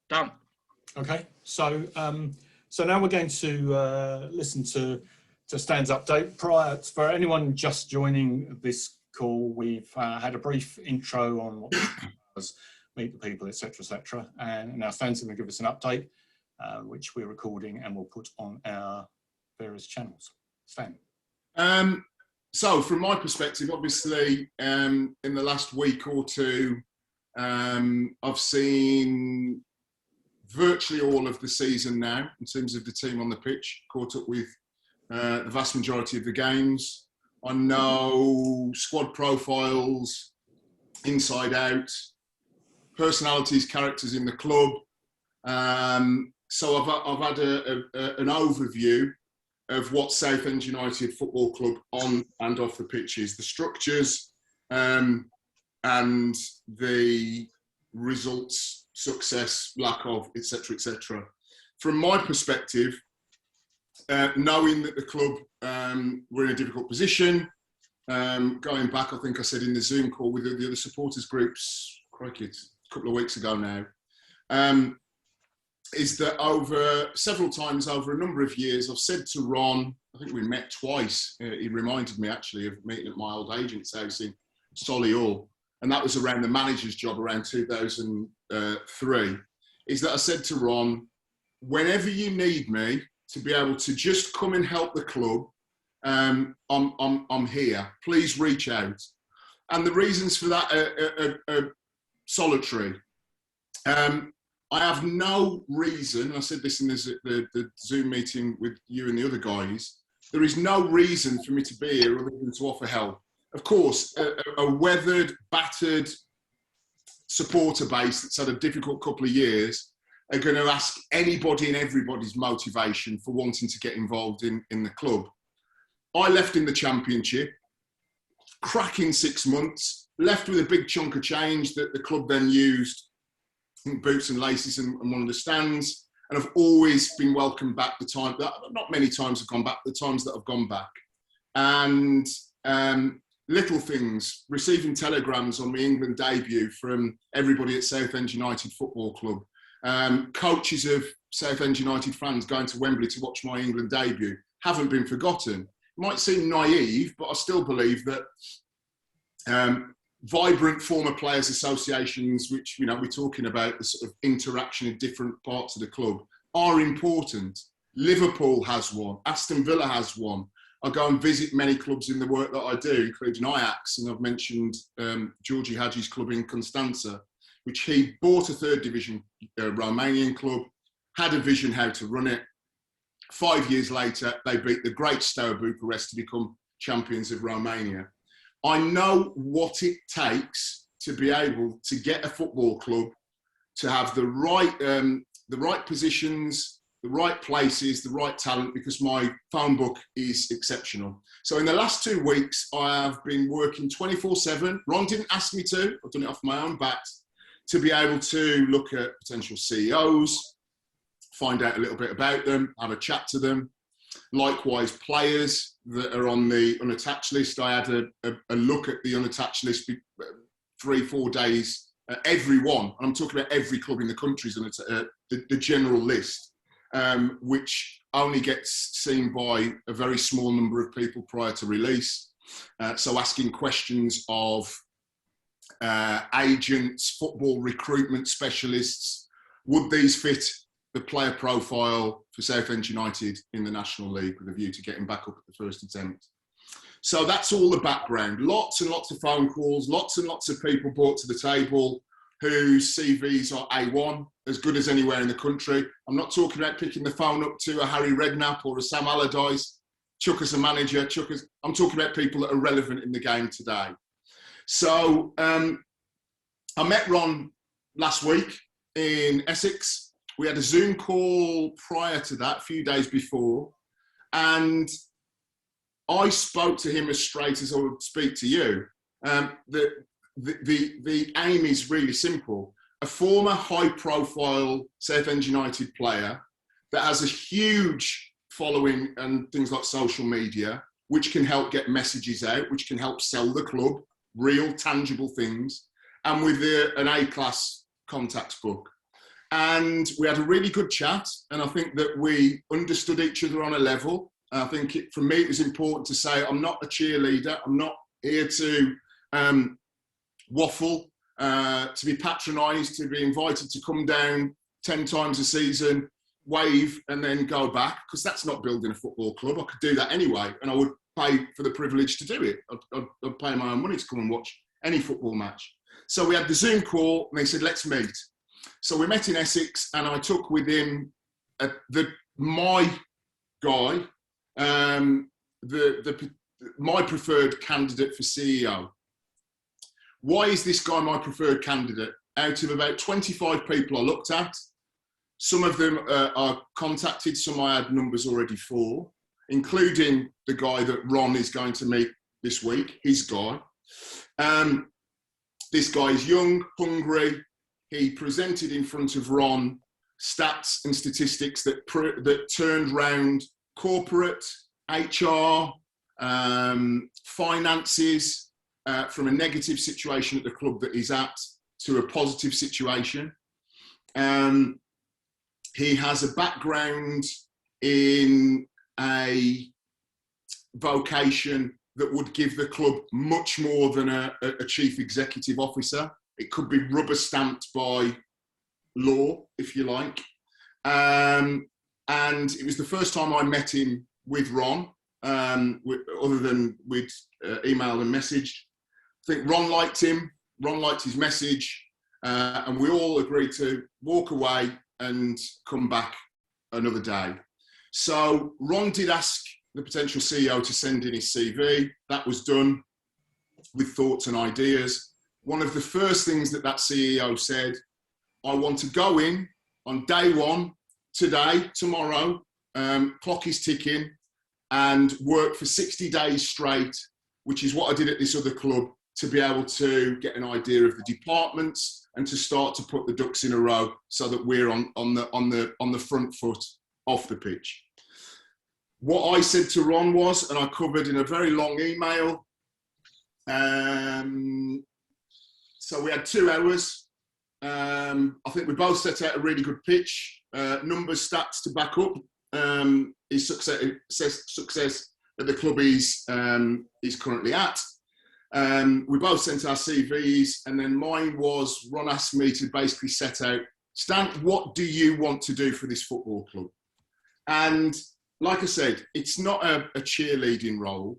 Done. Okay, so now we're going to listen to Stan's update. For anyone just joining this call, we've had a brief intro on what was meet the people, etc., and now Stan's going to give us an update, which we're recording and we'll put on our various channels. Stan. So from my perspective, obviously, in the last week or two, I've seen virtually all of the season now in terms of the team on the pitch, caught up with the vast majority of the games. I know squad profiles, inside out, personalities, characters in the club. So I've had an overview of what Southend United Football Club on and off the pitch is, the structures and the results, success, lack of, etc. From my perspective, knowing that the club were in a difficult position, going back, I think I said in the Zoom call with the other supporters groups, crikey, it's a couple of weeks ago now, is that over several times over a number of years, I've said to Ron, I think we met twice, he reminded me actually of meeting at my old agent's house in Solihull, and that was around the manager's job around 2003, is that I said to Ron, whenever you need me to be able to just come and help the club, I'm here, please reach out. And the reasons for that are solitary. I have no reason, I said this in the Zoom meeting with you and the other guys, there is no reason for me to be here other than to offer help. Of course, a weathered, battered supporter base that's had a difficult couple of years are going to ask anybody and everybody's motivation for wanting to get involved in the club. I left in the Championship, cracking 6 months, left with a big chunk of change that the club then used, boots and laces and one of the stands, and I've always been welcomed back the time that, not many times I've gone back, the times that I've gone back. And little things, receiving telegrams on my England debut from everybody at Southend United Football Club, coaches of Southend United fans going to Wembley to watch my England debut, haven't been forgotten. It might seem naive, but I still believe that vibrant former players associations, which, you know, we're talking about the sort of interaction in different parts of the club, are important. Liverpool has one, Aston Villa has one. I go and visit many clubs in the work that I do, including Ajax, and I've mentioned Georgie Hadji's club in Constanza, which he bought a third division Romanian club, had a vision how to run it. 5 years later, they beat the great Steaua Bucharest to become champions of Romania. I know what it takes to be able to get a football club to have the right positions, the right places, the right talent, because my phone book is exceptional. So in the last 2 weeks, I have been working 24/7. Ron didn't ask me to, I've done it off my own bat, to be able to look at potential CEOs, find out a little bit about them, have a chat to them. Likewise, players that are on the unattached list. I had a look at the unattached list 3-4 days, every one, and I'm talking about every club in the country, the general list, which only gets seen by a very small number of people prior to release. So asking questions of agents, football recruitment specialists, would these fit the player profile for Southend United in the National League with a view to getting back up at the first attempt. So that's all the background. Lots and lots of phone calls, lots and lots of people brought to the table whose CVs are A1, as good as anywhere in the country. I'm not talking about picking the phone up to a Harry Redknapp or a Sam Allardyce, chuck as a manager, I'm talking about people that are relevant in the game today. So I met Ron last week in Essex. We had a Zoom call prior to that, a few days before, and I spoke to him as straight as I would speak to you. The aim is really simple. A former high-profile Southend United player that has a huge following and things like social media, which can help get messages out, which can help sell the club, real tangible things, and with an A-class contacts book. And we had a really good chat, and I think that we understood each other on a level. I think for me, it was important to say, I'm not a cheerleader. I'm not here to waffle, to be patronised, to be invited to come down 10 times a season, wave, and then go back, because that's not building a football club. I could do that anyway, and I would pay for the privilege to do it. I'd pay my own money to come and watch any football match. So we had the Zoom call, and they said, let's meet. So we met in Essex, and I took with him my guy, my preferred candidate for CEO. Why is this guy my preferred candidate? Out of about 25 people I looked at, some of them are contacted, some I had numbers already for, including the guy that Ron is going to meet this week, his guy. This guy is young, hungry. He presented in front of Ron stats and statistics that turned round corporate, HR, finances, from a negative situation at the club that he's at to a positive situation. He has a background in a vocation that would give the club much more than a chief executive officer. It could be rubber stamped by law, if you like. And it was the first time I met him with Ron, other than we'd emailed and messaged. I think Ron liked him, Ron liked his message, and we all agreed to walk away and come back another day. So Ron did ask the potential CEO to send in his CV. That was done with thoughts and ideas. One of the first things that CEO said, I want to go in on day one, today, tomorrow, clock is ticking, and work for 60 days straight, which is what I did at this other club, to be able to get an idea of the departments and to start to put the ducks in a row so that we're on the front foot off the pitch. What I said to Ron was, and I covered in a very long email, so we had 2 hours. I think we both set out a really good pitch, numbers, stats to back up his success at the club he's currently at. We both sent our CVs, and then mine was, Ron asked me to basically set out, Stan, what do you want to do for this football club? And like I said, it's not a cheerleading role.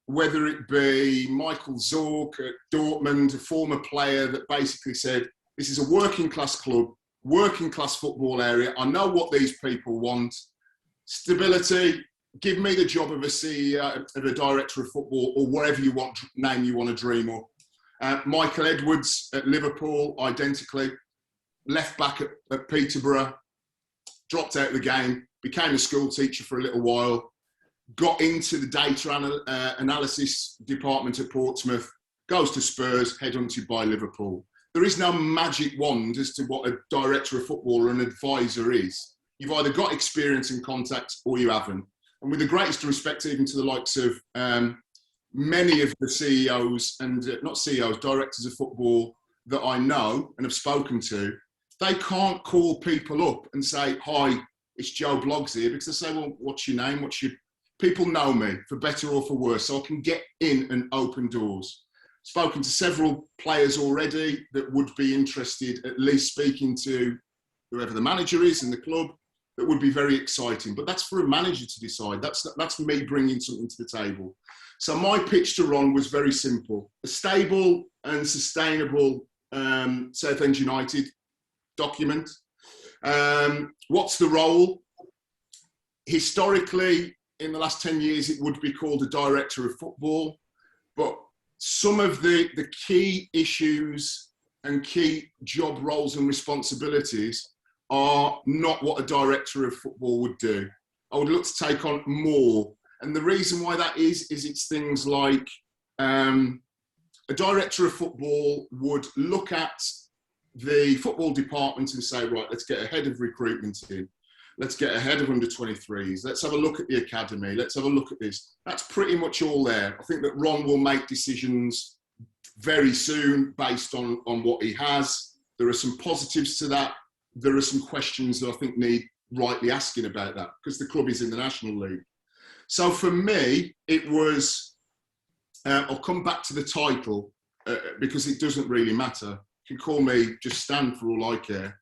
Whether it be Michael Zorc at Dortmund, a former player that basically said, this is a working class club, working class football area. I know what these people want. Stability, give me the job of a CEO, of a director of football, or whatever you want, name you want to dream of. Michael Edwards at Liverpool, identically, left back at Peterborough, dropped out of the game, became a school teacher for a little while, got into the data analysis department at Portsmouth, goes to Spurs, headhunted by Liverpool. There is no magic wand as to what a director of football or an advisor is. You've either got experience and contacts or you haven't. And with the greatest respect even to the likes of many of the CEOs and not CEOs, directors of football that I know and have spoken to, they can't call people up and say, hi, it's Joe Bloggs here, because they say, well, what's your name? People know me, for better or for worse, so I can get in and open doors. Spoken to several players already that would be interested, at least speaking to whoever the manager is in the club. That would be very exciting, but that's for a manager to decide. That's me bringing something to the table. So my pitch to Ron was very simple: a stable and sustainable Southend United document. What's the role? Historically, in the last 10 years, it would be called a director of football, but some of the key issues and key job roles and responsibilities are not what a director of football would do. I would look to take on more. And the reason why that is it's things like a director of football would look at the football department and say, right, let's get ahead of recruitment in. Let's get ahead of under-23s. Let's have a look at the academy. Let's have a look at this. That's pretty much all there. I think that Ron will make decisions very soon based on what he has. There are some positives to that. there are some questions that I think need rightly asking about that, because the club is in the National League. So for me, it was, I'll come back to the title because it doesn't really matter. You can call me just Stan for all I care.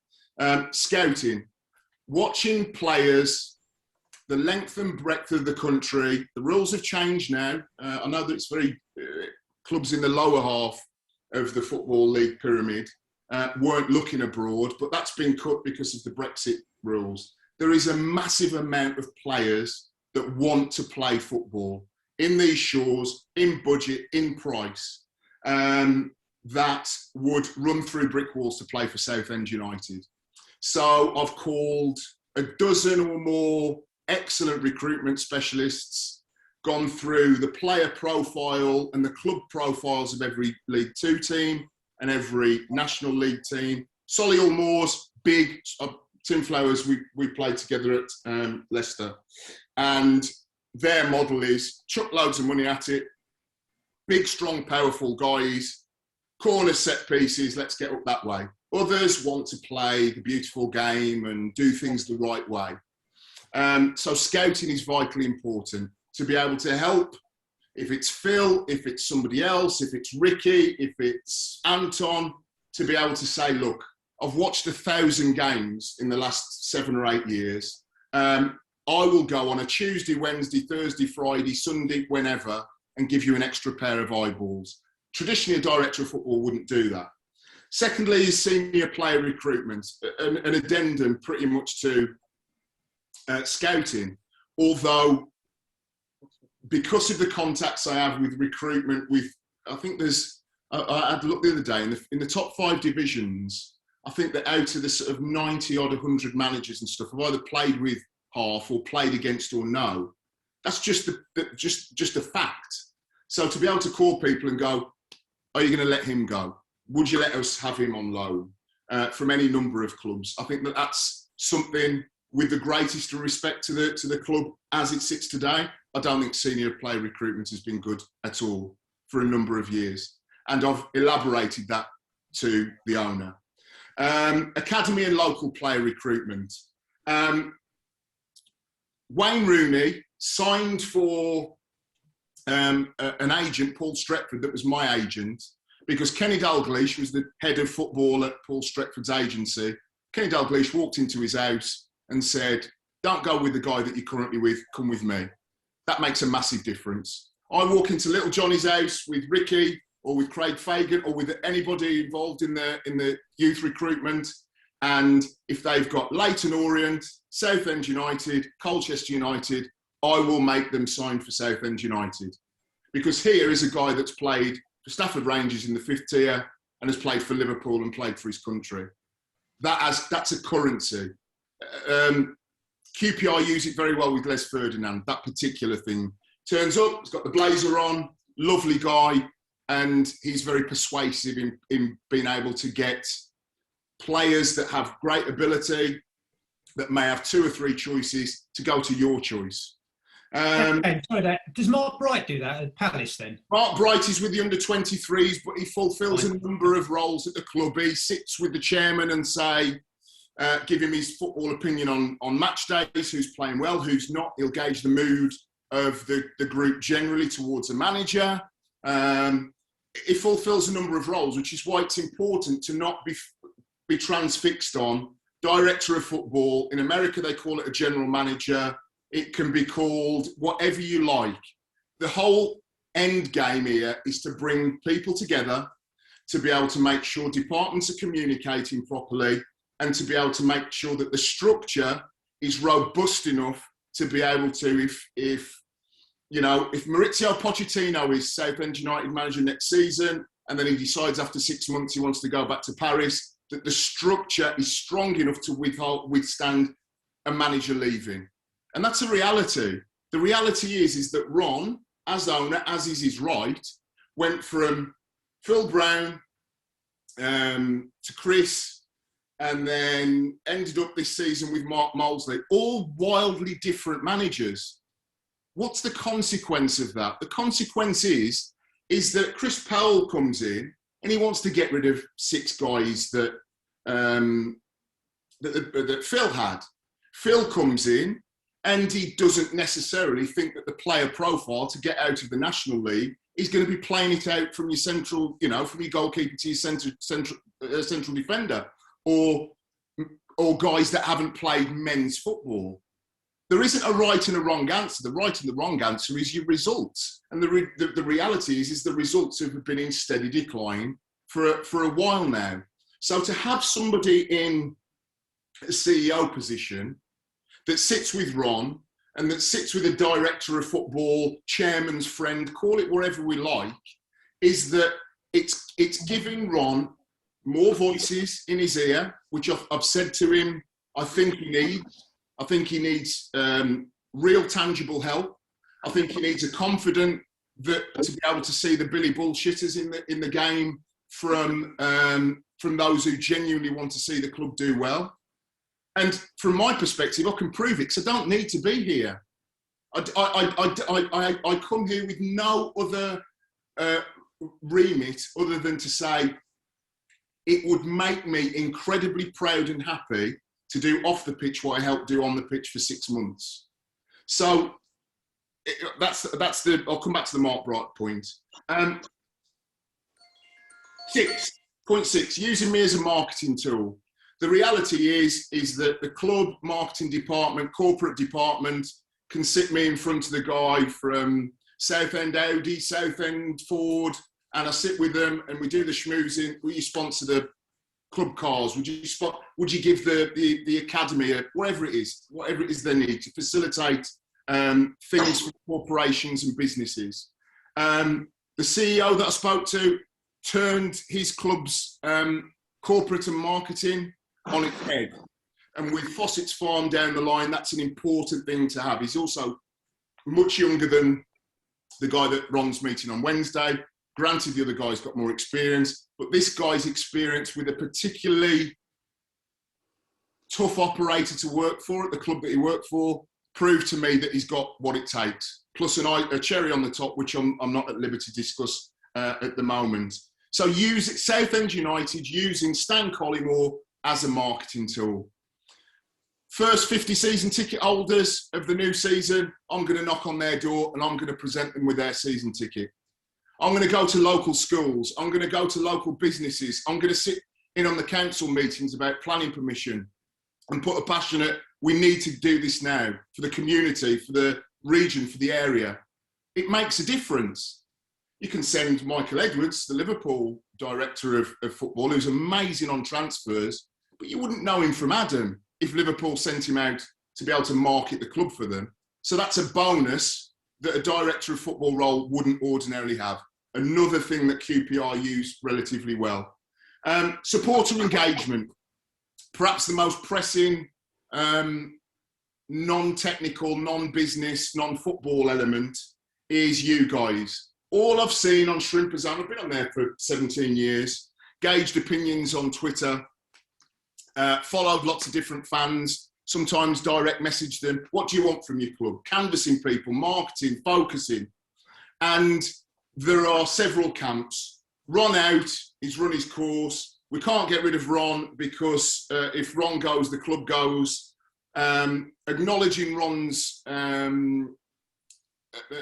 Scouting, watching players, the length and breadth of the country. The rules have changed now. I know that it's very, clubs in the lower half of the Football League pyramid weren't looking abroad, but that's been cut because of the Brexit rules. There is a massive amount of players that want to play football in these shores, in budget, in price, that would run through brick walls to play for Southend United. So I've called a dozen or more excellent recruitment specialists, gone through the player profile and the club profiles of every League Two team and every National League team. Solihull Moors, big, Tim Flowers, we played together at Leicester. And their model is chuck loads of money at it, big, strong, powerful guys, corner set pieces, let's get up that way. Others want to play the beautiful game and do things the right way. So scouting is vitally important to be able to help. If it's Phil, if it's somebody else, if it's Ricky, if it's Anton, to be able to say, look, I've watched 1,000 games in the last 7 or 8 years. I will go on a Tuesday, Wednesday, Thursday, Friday, Sunday, whenever, and give you an extra pair of eyeballs. Traditionally, a director of football wouldn't do that. Secondly, is senior player recruitment, an addendum pretty much to scouting. Although, because of the contacts I have with recruitment, I think there's, I had a look the other day, in the top 5 divisions, I think that out of the sort of 90 odd 100 managers and stuff, I've either played with half or played against or no. That's just a fact. So to be able to call people and go, are you going to let him go? Would you let us have him on loan from any number of clubs? I think that that's something, with the greatest of respect to the club as it sits today. I don't think senior player recruitment has been good at all for a number of years. And I've elaborated that to the owner. Academy and local player recruitment. Wayne Rooney signed for an agent, Paul Stretford, that was my agent, because Kenny Dalglish was the head of football at Paul Stretford's agency. Kenny Dalglish walked into his house and said, don't go with the guy that you're currently with, come with me. That makes a massive difference. I walk into little Johnny's house with Ricky or with Craig Fagan or with anybody involved in the youth recruitment, and if they've got Leyton Orient, Southend United, Colchester United, I will make them sign for Southend United. Because here is a guy that's played for Stafford Rangers in the 5th tier and has played for Liverpool and played for his country. That's a currency. QPR use it very well with Les Ferdinand, that particular thing. Turns up, he's got the blazer on, lovely guy, and he's very persuasive in being able to get players that have great ability, that may have 2 or 3 choices, to go to your choice. Does Mark Bright do that at Palace then? Mark Bright is with the under-23s, but he fulfills a number of roles at the club. He sits with the chairman and give him his football opinion on match days, who's playing well, who's not. He'll gauge the mood of the group generally towards the manager. He fulfills a number of roles, which is why it's important to not be transfixed on director of football. In America, they call it a general manager. It can be called whatever you like. The whole end game here is to bring people together, to be able to make sure departments are communicating properly, and to be able to make sure that the structure is robust enough to be able to, if Maurizio Pochettino is Southend United manager next season, and then he decides after 6 months he wants to go back to Paris, that the structure is strong enough to withstand a manager leaving. And that's a reality. The reality is that Ron, as owner, as is his right, went from Phil Brown to Chris, and then ended up this season with Mark Molesley, all wildly different managers. What's the consequence of that? The consequence is that Chris Powell comes in and he wants to get rid of 6 guys that that Phil had. Phil comes in and he doesn't necessarily think that the player profile to get out of the National League is going to be playing it out from your central, from your goalkeeper to your central defender, or guys that haven't played men's football. There isn't a right and a wrong answer. The right and the wrong answer is your results. And the reality is the results have been in steady decline for a while now. So to have somebody in a CEO position that sits with Ron and that sits with a director of football, chairman's friend, call it whatever we like, is that it's giving Ron more voices in his ear, which I've said to him, I think he needs. I think he needs real tangible help. I think he needs a confident that to be able to see the Billy bullshitters in the game from those who genuinely want to see the club do well. And from my perspective, I can prove it because I don't need to be here. I come here with no other remit other than to say it would make me incredibly proud and happy to do off the pitch what I helped do on the pitch for 6 months. So I'll come back to the Mark Bright point. 6.6, using me as a marketing tool. The reality is that the club marketing department, corporate department, can sit me in front of the guy from Southend Audi, Southend Ford, and I sit with them and we do the schmoozing. Will you sponsor the club cars? Would you give the academy whatever it is they need to facilitate things for corporations and businesses? The CEO that I spoke to turned his club's corporate and marketing on its head. And with Fossett's Farm down the line, that's an important thing to have. He's also much younger than the guy that Ron's meeting on Wednesday. Granted, the other guy's got more experience, but this guy's experience with a particularly tough operator to work for at the club that he worked for proved to me that he's got what it takes. Plus a cherry on the top, which I'm not at liberty to discuss at the moment. So Southend United using Stan Collymore as a marketing tool. First 50 season ticket holders of the new season, I'm going to knock on their door and I'm going to present them with their season ticket. I'm going to go to local schools. I'm going to go to local businesses. I'm going to sit in on the council meetings about planning permission and put a passionate, we need to do this now for the community, for the region, for the area. It makes a difference. You can send Michael Edwards, the Liverpool director of football, who's amazing on transfers, but you wouldn't know him from Adam if Liverpool sent him out to be able to market the club for them. So that's a bonus that a director of football role wouldn't ordinarily have. Another thing that QPR use relatively well. Supporter engagement. Perhaps the most pressing non-technical, non-business, non-football element is you guys. All I've seen on Shrimpers, I've been on there for 17 years, gauged opinions on Twitter, followed lots of different fans, sometimes direct messaged them. What do you want from your club? Canvassing people, marketing, focusing. And there are several camps. Ron out, he's run his course. We can't get rid of Ron because if Ron goes, the club goes. Acknowledging Ron's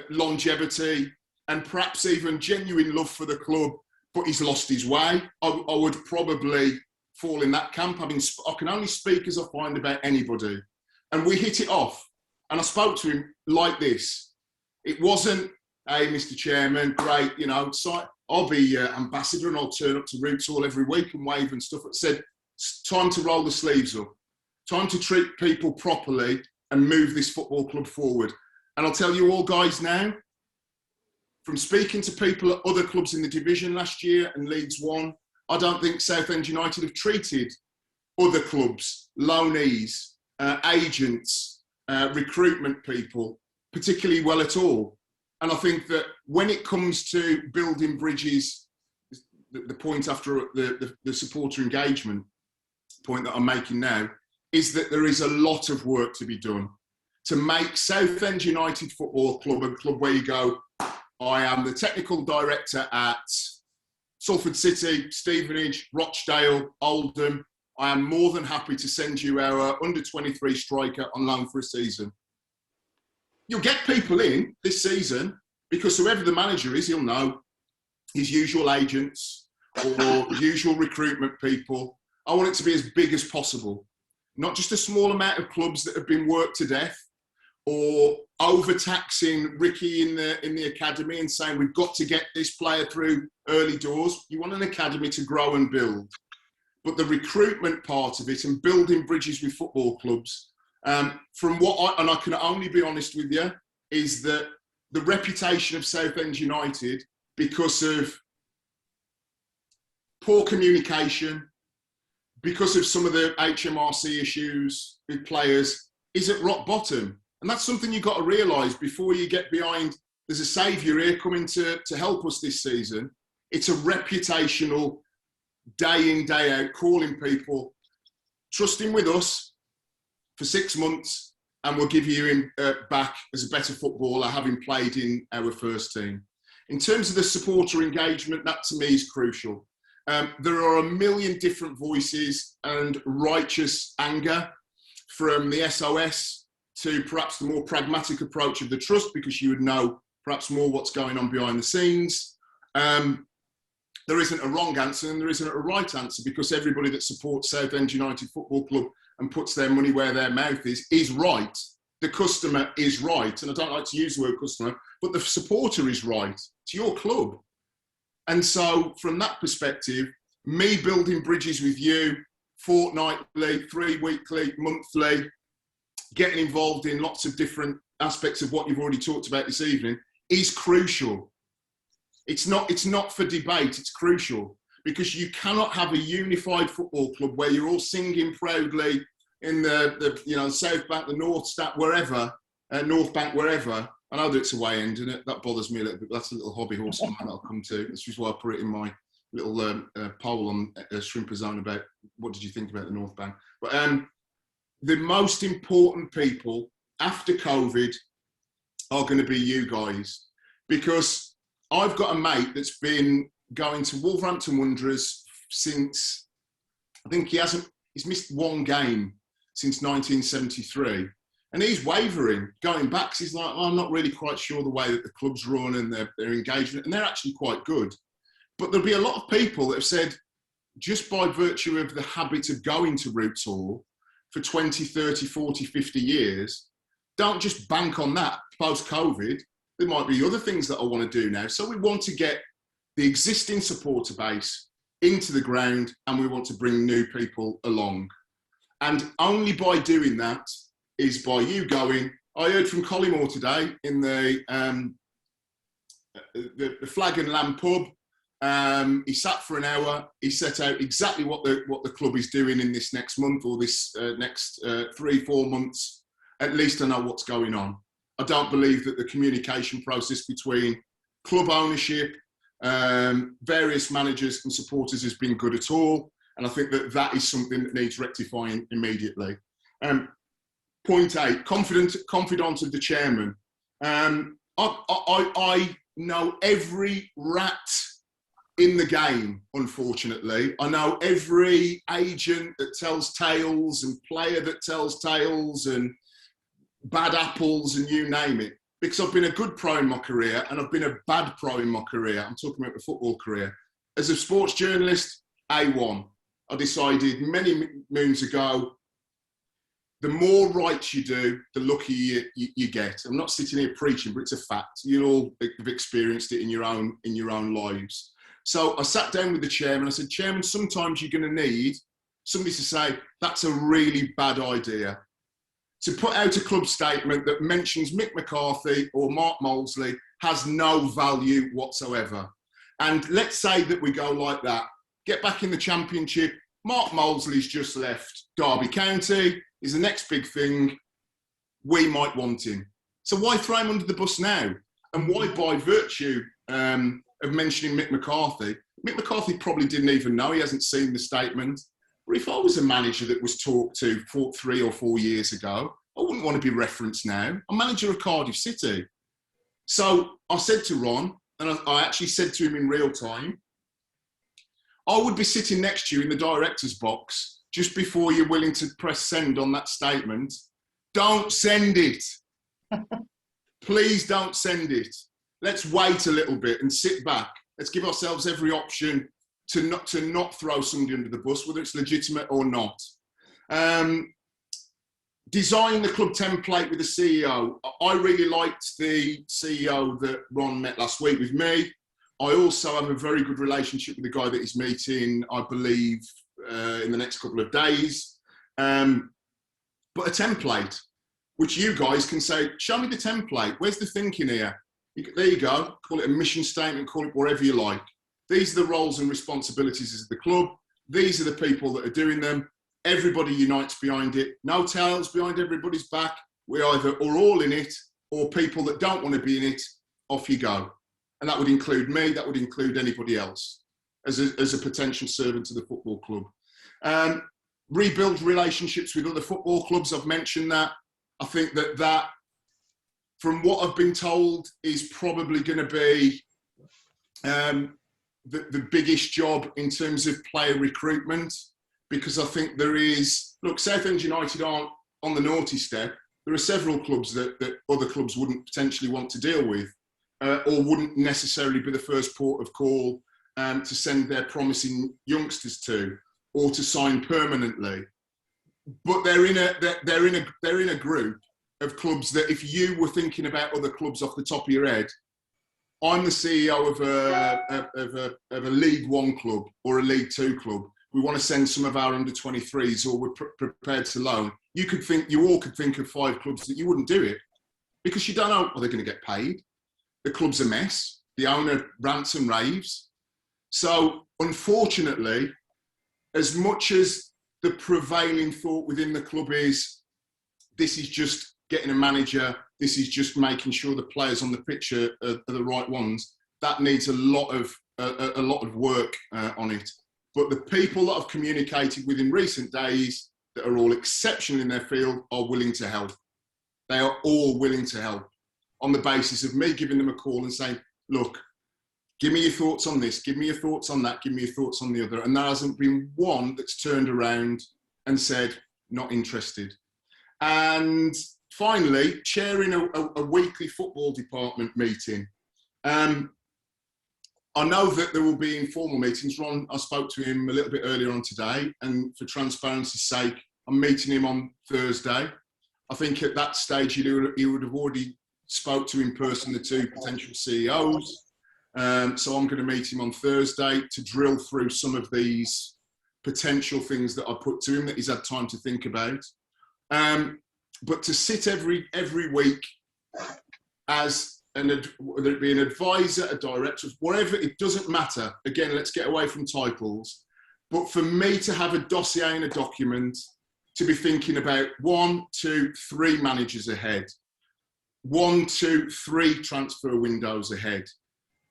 longevity and perhaps even genuine love for the club, but he's lost his way. I would probably fall in that camp. I can only speak as I find about anybody. And we hit it off. And I spoke to him like this. It wasn't, hey, Mr. Chairman, great, so I'll be ambassador and I'll turn up to Roots Hall every week and wave and stuff. It said, it's time to roll the sleeves up. Time to treat people properly and move this football club forward. And I'll tell you all guys now, from speaking to people at other clubs in the division last year and Leagues One, I don't think Southend United have treated other clubs, loanees, agents, recruitment people, particularly well at all. And I think that when it comes to building bridges, the point after the supporter engagement point that I'm making now, is that there is a lot of work to be done to make Southend United Football Club a club where you go, I am the technical director at Salford City, Stevenage, Rochdale, Oldham. I am more than happy to send you our under-23 striker on loan for a season. You'll get people in this season because whoever the manager is, he'll know his usual agents or usual recruitment people. I want it to be as big as possible. Not just a small amount of clubs that have been worked to death or overtaxing Ricky in the academy and saying we've got to get this player through early doors. You want an academy to grow and build. But the recruitment part of it and building bridges with football clubs, from what I can only be honest with you, is that the reputation of Southend United, because of poor communication, because of some of the HMRC issues with players, is at rock bottom. And that's something you've got to realise before you get behind, there's a saviour here coming to help us this season. It's a reputational, day in, day out, calling people, trusting with us for 6 months, and we'll give you him back as a better footballer, having played in our first team. In terms of the supporter engagement, that to me is crucial. There are a million different voices and righteous anger, from the SOS to perhaps the more pragmatic approach of the trust, because you would know perhaps more what's going on behind the scenes. There isn't a wrong answer and there isn't a right answer, because everybody that supports Southend United Football Club and puts their money where their mouth is right. The customer is right. And I don't like to use the word customer, but the supporter is right. It's your club. And so from that perspective, me building bridges with you fortnightly, 3 weekly, monthly, getting involved in lots of different aspects of what you've already talked about this evening is crucial. It's not for debate, it's crucial, because you cannot have a unified football club where you're all singing proudly in the South Bank, the North Stack, wherever, North Bank, wherever. I know that it's away end, and that bothers me a little bit, but that's a little hobby horse of mine that I'll come to. This is why I put it in my little poll on Shrimper Zone about what did you think about the North Bank. But the most important people after COVID are going to be you guys, because I've got a mate that's been going to Wolverhampton Wanderers since, I think he's missed one game since 1973. And he's wavering, going back. He's like, I'm not really quite sure the way that the club's run and their engagement, and they're actually quite good. But there'll be a lot of people that have said, just by virtue of the habit of going to Roots Hall for 20, 30, 40, 50 years, don't just bank on that post-COVID. There might be other things that I want to do now. So we want to get the existing supporter base into the ground, and we want to bring new people along. And only by doing that is by you going. I heard from Collymore today in the Flag and Lamb pub. He sat for an hour. He set out exactly what the club is doing in this next month or this next 3-4 months. At least I know what's going on. I don't believe that the communication process between club ownership, various managers and supporters has been good at all. And I think that is something that needs rectifying immediately. Point 8, confidant of the chairman. I know every rat in the game, unfortunately. I know every agent that tells tales and player that tells tales and bad apples and you name it. Because I've been a good pro in my career and I've been a bad pro in my career. I'm talking about the football career. As a sports journalist, A1. I decided many moons ago, the more right you do, the luckier you get. I'm not sitting here preaching, but it's a fact. You all have experienced it in your own lives. So I sat down with the chairman. I said, Chairman, sometimes you're going to need somebody to say, that's a really bad idea. To put out a club statement that mentions Mick McCarthy or Mark Molesley has no value whatsoever. And let's say that we go like that. Get back in the Championship. Mark Molesley's just left Derby County. He's the next big thing. We might want him. So why throw him under the bus now? And why, by virtue of mentioning Mick McCarthy probably didn't even know. He hasn't seen the statement. But if I was a manager that was talked to 3 or 4 years ago, I wouldn't want to be referenced now. I'm manager of Cardiff City. So I said to Ron, and I actually said to him in real time, I would be sitting next to you in the director's box just before you're willing to press send on that statement, don't send it. Please don't send it. Let's wait a little bit and sit back. Let's give ourselves every option to not throw somebody under the bus, whether it's legitimate or not. Design the club template with the CEO. I really liked the CEO that Ron met last week with me. I also have a very good relationship with the guy that he's meeting, I believe, in the next couple of days. But a template, which you guys can say, show me the template. Where's the thinking here? There you go. Call it a mission statement, call it whatever you like. These are the roles and responsibilities of the club. These are the people that are doing them. Everybody unites behind it. No tails behind everybody's back. We either are all in it, or people that don't want to be in it, off you go. And that would include me, that would include anybody else as a potential servant to the football club. Rebuild relationships with other football clubs, I've mentioned that. I think that from what I've been told, is probably going to be the biggest job in terms of player recruitment, because I think there is, look, Southend United aren't on the naughty step. There are several clubs that other clubs wouldn't potentially want to deal with, or wouldn't necessarily be the first port of call to send their promising youngsters to, or to sign permanently. But they're in a group of clubs that, if you were thinking about other clubs off the top of your head, I'm the CEO of a League One club or a League Two club. We want to send some of our under-23s, or we're prepared to loan. You all could think of 5 clubs that you wouldn't do it, because you don't know, are they going to get paid? The club's a mess. The owner rants and raves. So, unfortunately, as much as the prevailing thought within the club is, this is just getting a manager, this is just making sure the players on the pitch are the right ones, that needs a lot of work on it. But the people that I've communicated with in recent days, that are all exceptional in their field, are willing to help. They are all willing to help, on the basis of me giving them a call and saying, look, give me your thoughts on this, give me your thoughts on that, give me your thoughts on the other. And there hasn't been one that's turned around and said, not interested. And finally, chairing a weekly football department meeting. I know that there will be informal meetings. Ron, I spoke to him a little bit earlier on today, and for transparency's sake, I'm meeting him on Thursday. I think at that stage, he would have already spoke to in person the 2 potential CEOs. So I'm going to meet him on Thursday to drill through some of these potential things that I put to him that he's had time to think about. But to sit every week as whether it be an advisor, a director, whatever, it doesn't matter. Again, let's get away from titles. But for me to have a dossier and a document, to be thinking about 1, 2, 3 managers ahead, 1, 2, 3 transfer windows ahead,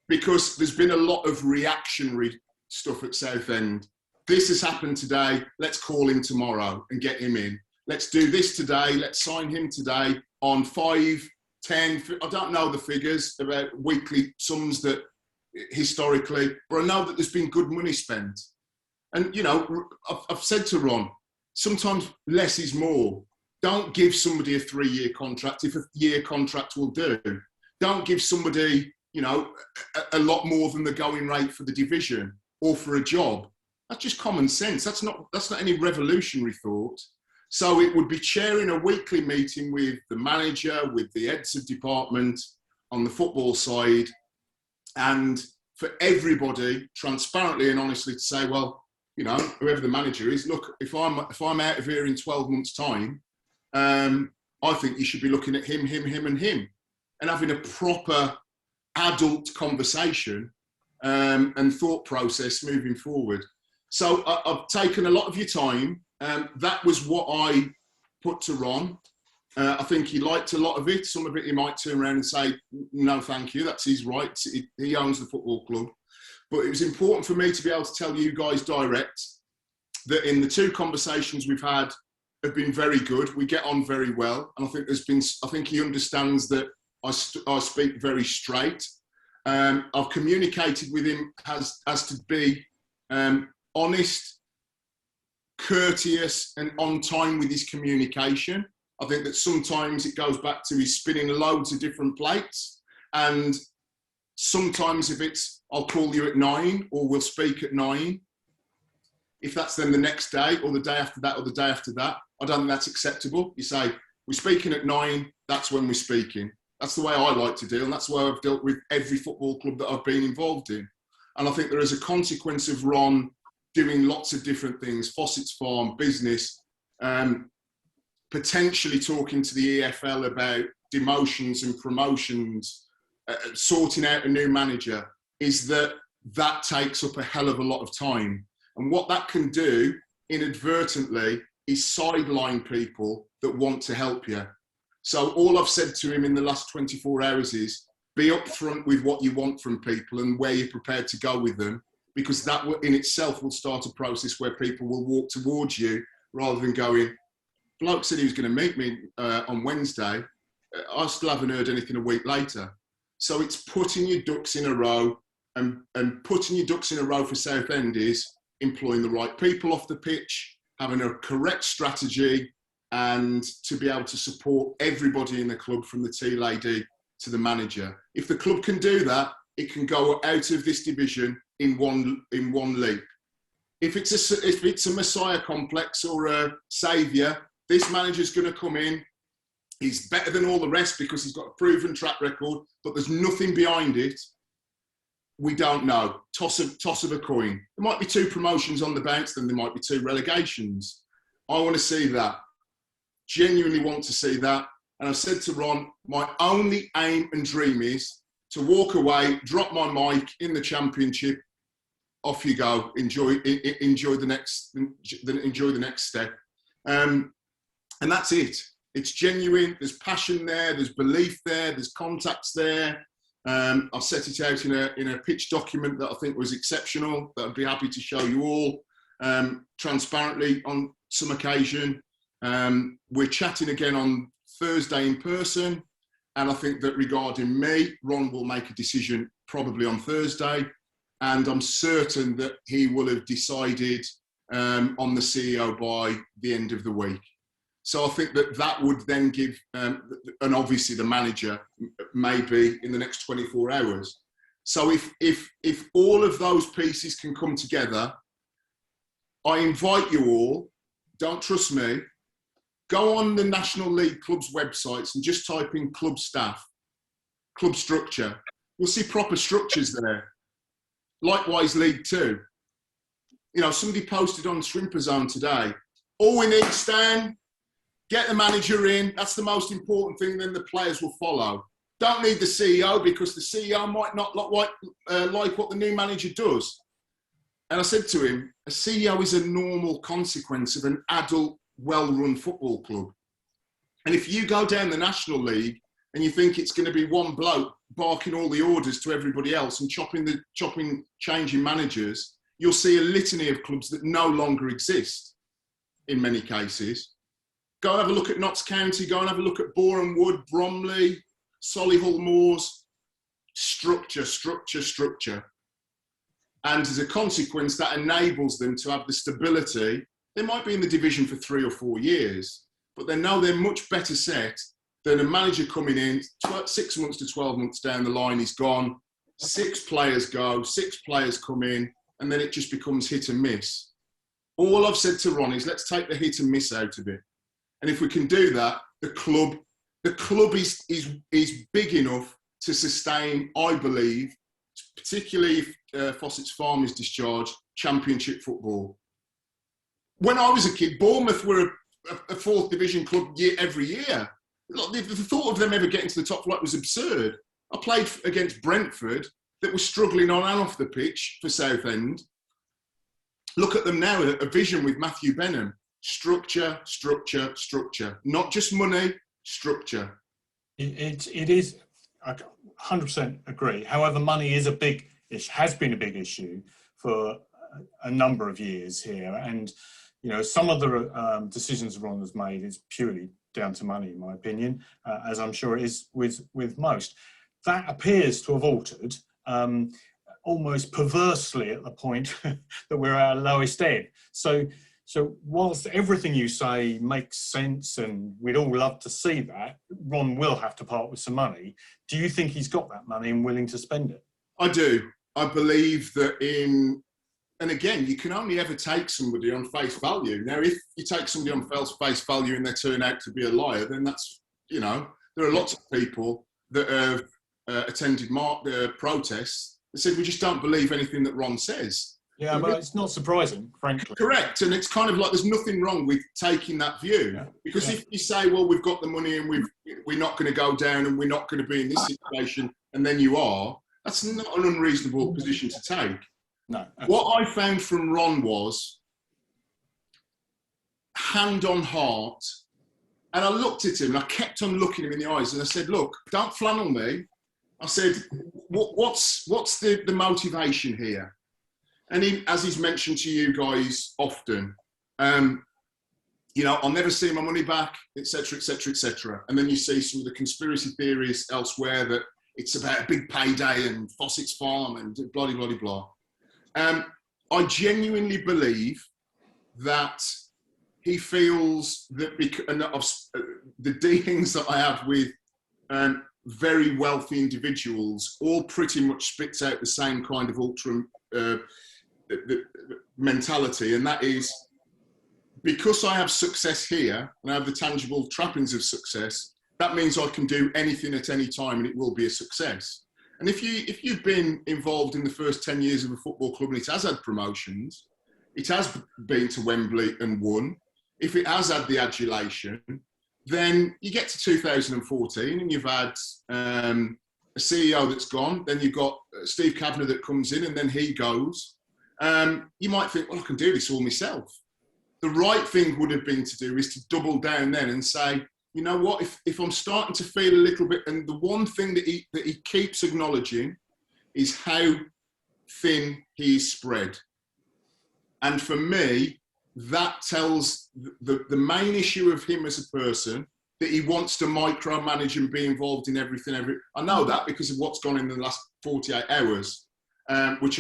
because there's been a lot of reactionary stuff at Southend. This has happened today, let's call him tomorrow and get him in. Let's do this today, let's sign him today on 5, 10, I don't know the figures about weekly sums that historically, but I know that there's been good money spent. And, you know, I've said to Ron, sometimes less is more. Don't give somebody a 3-year contract if a year contract will do. Don't give somebody, you know, a lot more than the going rate for the division or for a job. That's just common sense. That's not any revolutionary thought. So it would be chairing a weekly meeting with the manager, with the heads of department on the football side, and for everybody transparently and honestly to say, well, you know, whoever the manager is, look, if I'm out of here in 12 months' time, I think you should be looking at him, and him, and having a proper adult conversation and thought process moving forward. So I've taken a lot of your time. That was what I put to Ron. I think he liked a lot of it. Some of it he might turn around and say, no, thank you, that's his right. He owns the football club. But it was important for me to be able to tell you guys direct that in the 2 conversations we've had have been very good. We get on very well. And I think he understands that I speak very straight. I've communicated with him as to be honest, courteous and on time with his communication. I think that sometimes it goes back to he's spinning loads of different plates, and sometimes if it's, I'll call you at 9 or we'll speak at 9, if that's then the next day or the day after that or the day after that, I don't think that's acceptable. You say, we're speaking at 9, that's when we're speaking. That's the way I like to deal, and that's the way I've dealt with every football club that I've been involved in. And I think there is a consequence of Ron doing lots of different things, Fossett's Farm, business, potentially talking to the EFL about demotions and promotions, sorting out a new manager, is that takes up a hell of a lot of time. And what that can do inadvertently is sideline people that want to help you. So all I've said to him in the last 24 hours is be upfront with what you want from people and where you're prepared to go with them, because that in itself will start a process where people will walk towards you rather than going, bloke said he was going to meet me on Wednesday. I still haven't heard anything a week later. So it's putting your ducks in a row, and putting your ducks in a row for Southend is employing the right people off the pitch, having a correct strategy, and to be able to support everybody in the club from the tea lady to the manager. If the club can do that, it can go out of this division in one leap. If it's a Messiah complex or a saviour, this manager's going to come in. He's better than all the rest because he's got a proven track record, but there's nothing behind it. We don't know. Toss of a coin. There might be 2 promotions on the bounce, then there might be 2 relegations. I want to see that. Genuinely want to see that. And I've said to Ron, my only aim and dream is to walk away, drop my mic in the Championship, off you go, enjoy the next step. And that's it. It's genuine. There's passion there. There's belief there. There's contacts there. I've set it out in a pitch document that I think was exceptional, that I'd be happy to show you all transparently on some occasion. We're chatting again on Thursday in person, and I think that regarding me, Ron will make a decision probably on Thursday, and I'm certain that he will have decided on the CEO by the end of the week. So I think that would then give, and obviously the manager maybe in the next 24 hours. So if all of those pieces can come together, I invite you all, don't trust me, go on the National League clubs' websites and just type in club staff, club structure. You'll see proper structures there. Likewise, League Two. You know, somebody posted on Shrimper Zone today, all we need, Stan, get the manager in. That's the most important thing, then the players will follow. Don't need the CEO because the CEO might not like what the new manager does. And I said to him, a CEO is a normal consequence of an adult, well-run football club. And if you go down the National League and you think it's going to be one bloke barking all the orders to everybody else and changing managers, you'll see a litany of clubs that no longer exist in many cases. Go and have a look at Notts County, go and have a look at Boreham Wood, Bromley, Solihull Moors. Structure. And as a consequence, that enables them to have the stability. They might be in the division for 3 or 4 years, but they know they're much better set than a manager coming in 6 months to 12 months down the line, he's gone, 6 players go, 6 players come in, and then it just becomes hit and miss. All I've said to Ron is let's take the hit and miss out of it. And if we can do that, the club is big enough to sustain, I believe, particularly if Fossett's Farm is discharged, Championship football. When I was a kid, Bournemouth were a 4th division club every year. The thought of them ever getting to the top flight was absurd. I played against Brentford that was struggling on and off the pitch for Southend. Look at them now, a vision with Matthew Benham. Structure. Not just money, structure. It is, I 100% agree. However, money is has been a big issue for a number of years here. And, you know, some of the decisions Ron has made is purely down to money, in my opinion, as I'm sure it is with most. That appears to have altered almost perversely at the point that we're at our lowest ebb. So So whilst everything you say makes sense and we'd all love to see that, Ron will have to part with some money. Do you think he's got that money and willing to spend it? I do. I believe that and again, you can only ever take somebody on face value. Now, if you take somebody on face value and they turn out to be a liar, then that's, there are lots of people that have attended protests that said, we just don't believe anything that Ron says. Yeah, but it's not surprising, frankly. Correct. And it's kind of like there's nothing wrong with taking that view. Because if you say, well, we've got the money and we're not going to go down and we're not going to be in this situation, and then you are, that's not an unreasonable position to take. No. What I found from Ron was hand on heart. And I looked at him and I kept on looking him in the eyes and I said, look, don't flannel me. I said, what's the motivation here? And as he's mentioned to you guys often, I'll never see my money back, etc., etc., etc. And then you see some of the conspiracy theories elsewhere that it's about a big payday and Fossett's farm and blah, blah, blah, blah. I genuinely believe that he feels that the dealings that I have with very wealthy individuals all pretty much spits out the same kind of ultra mentality, and that is because I have success here and I have the tangible trappings of success, that means I can do anything at any time and it will be a success. And if you've been involved in the first 10 years of a football club and it has had promotions, it has been to Wembley and won, if it has had the adulation, then you get to 2014 and you've had a CEO that's gone, then you've got Steve Kavanagh that comes in and then he goes. You might think, well, I can do this all myself. The right thing would have been to do is to double down then and say, you know what, if I'm starting to feel a little bit, and the one thing that he keeps acknowledging is how thin he's spread. And for me, that tells the main issue of him as a person, that he wants to micromanage and be involved in everything. I know that because of what's gone in the last 48 hours, which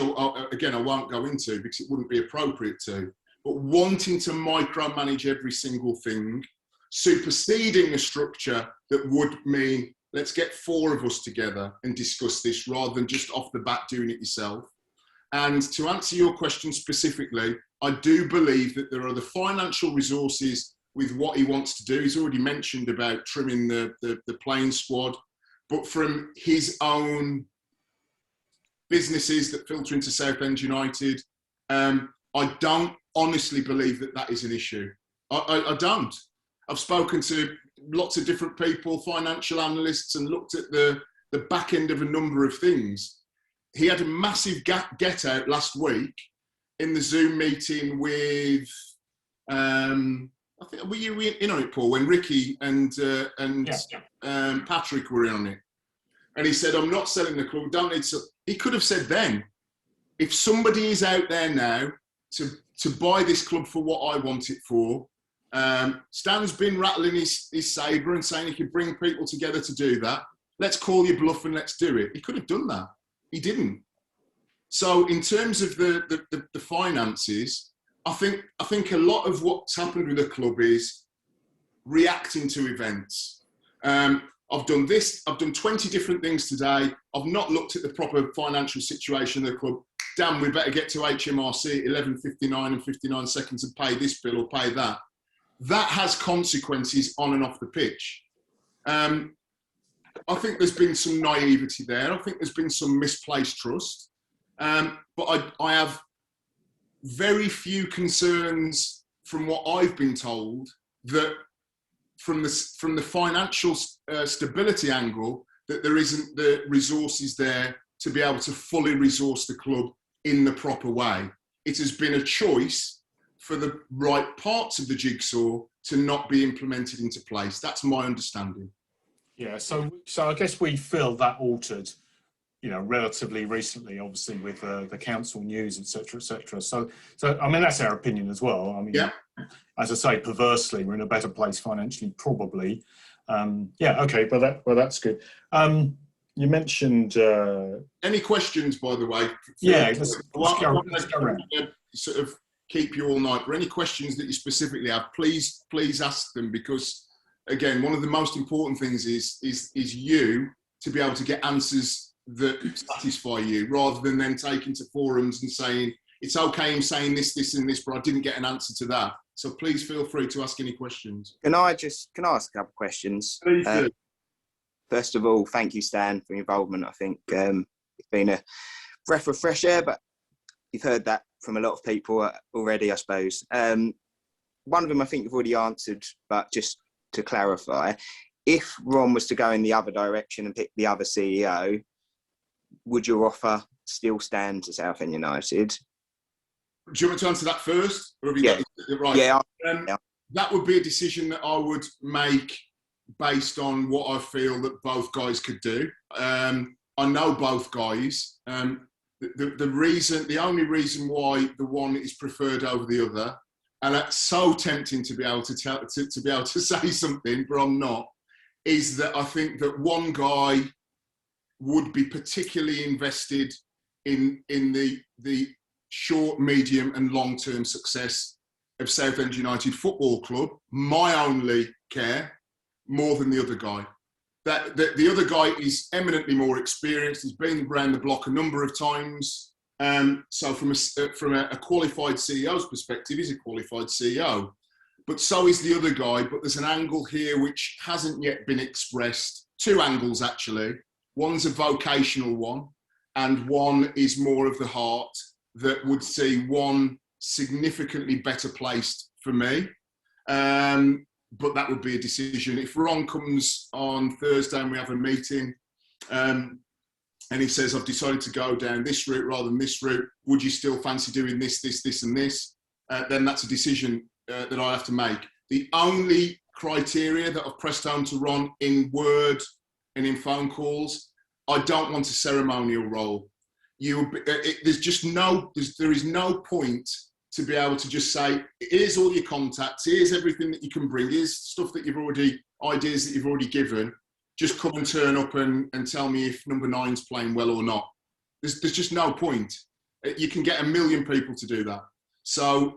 again, I won't go into because it wouldn't be appropriate to, but wanting to micromanage every single thing, superseding a structure that would mean, let's get 4 of us together and discuss this rather than just off the bat doing it yourself. And to answer your question specifically, I do believe that there are the financial resources with what he wants to do. He's already mentioned about trimming the playing squad, but from his own businesses that filter into Southend United, I don't honestly believe that is an issue. I don't. I've spoken to lots of different people, financial analysts, and looked at the back end of a number of things. He had a massive get out last week in the Zoom meeting with, I think, were you in on it, Paul, when Ricky and Patrick were in on it? And he said, I'm not selling the club, don't need to. He could have said then, if somebody is out there now to buy this club for what I want it for, Stan's been rattling his sabre and saying he could bring people together to do that. Let's call your bluff and let's do it. He could have done that. He didn't. So in terms of the finances, I think a lot of what's happened with the club is reacting to events. I've done this, I've done 20 different things today. I've not looked at the proper financial situation of the club. Damn, we better get to HMRC at 11:59 and 59 seconds and pay this bill or pay that. That has consequences on and off the pitch. I think there's been some naivety there. I think there's been some misplaced trust. But I have very few concerns from what I've been told that from the financial stability angle, that there isn't the resources there to be able to fully resource the club in the proper way. It has been a choice for the right parts of the jigsaw to not be implemented into place. That's my understanding. Yeah, so I guess we feel that altered, relatively recently, obviously with the council news, etc., etc. So I mean, that's our opinion as well. I mean, yeah. As I say, perversely, we're in a better place financially, probably. Okay, but that's good. You mentioned any questions, by the way? Yeah, let's go around. Sort of keep you all night. But any questions that you specifically have, please ask them, because again, one of the most important things is you to be able to get answers that satisfy you, rather than then taking to forums and saying, it's okay, I'm saying this and this, but I didn't get an answer to that. So please feel free to ask any questions. Can I ask a couple of questions? Please do. First of all, thank you, Stan, for your involvement. I think it's been a breath of fresh air, but you've heard that from a lot of people already, I suppose. One of them I think you've already answered, but just to clarify, if Ron was to go in the other direction and pick the other CEO, would your offer still stand to Southend United? Do you want me to answer that first? Or have you got it right? Yeah. That would be a decision that I would make based on what I feel that both guys could do. I know both guys. The only reason why the one is preferred over the other, and that's so tempting to be able to be able to say something, but I'm not, is that I think that one guy would be particularly invested in the short, medium and long-term success of Southend United Football Club. My only care, more than the other guy. That the other guy is eminently more experienced. He's been around the block a number of times. So from a qualified CEO's perspective, he's a qualified CEO. But so is the other guy. But there's an angle here which hasn't yet been expressed. Two angles, actually. One's a vocational one, and one is more of the heart, that would see one significantly better placed for me. But that would be a decision. If Ron comes on Thursday and we have a meeting, and he says, I've decided to go down this route rather than this route, would you still fancy doing this, and this? Then that's a decision that I have to make. The only criteria that I've pressed home to Ron in word and in phone calls, I don't want a ceremonial role. There is no point to be able to just say, here's all your contacts, here's everything that you can bring, here's stuff that ideas that you've already given. Just come and turn up and tell me if number 9's playing well or not. There's just no point. You can get 1 million people to do that. So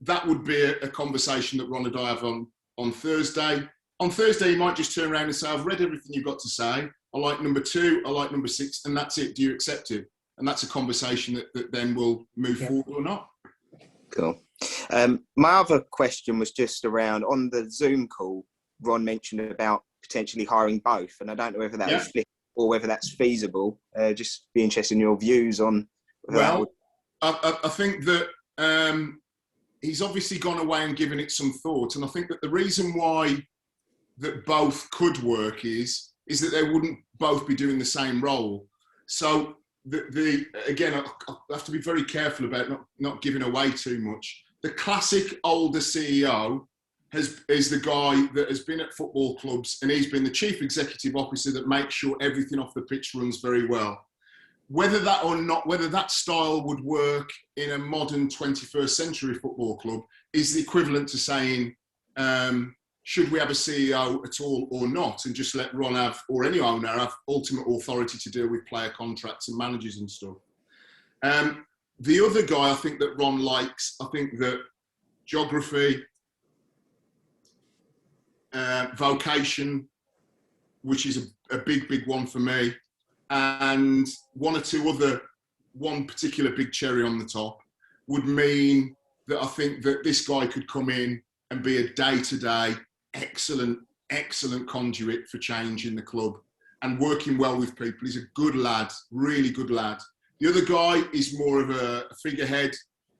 that would be a conversation that Ron and I have on Thursday. On Thursday, you might just turn around and say, I've read everything you've got to say. I like number 2, I like number 6, and that's it. Do you accept it? And that's a conversation that then will move forward or not. Cool. My other question was just around, on the Zoom call, Ron mentioned about potentially hiring both, and I don't know whether that was split or whether that's feasible. Just be interested in your views on. Well, I think that he's obviously gone away and given it some thought, and I think that the reason why that both could work is that they wouldn't both be doing the same role. So again, I have to be very careful about not giving away too much. The classic older CEO is the guy that has been at football clubs, and he's been the chief executive officer that makes sure everything off the pitch runs very well. Whether that style would work in a modern 21st century football club is the equivalent to saying, should we have a CEO at all or not, and just let Ron or any owner have ultimate authority to deal with player contracts and managers and stuff. The other guy I think that Ron likes, I think that geography, vocation, which is a big one for me, and one particular big cherry on the top would mean that I think that this guy could come in and be a day-to-day excellent conduit for change in the club and working well with people. He's a good lad, really good lad. The other guy is more of a figurehead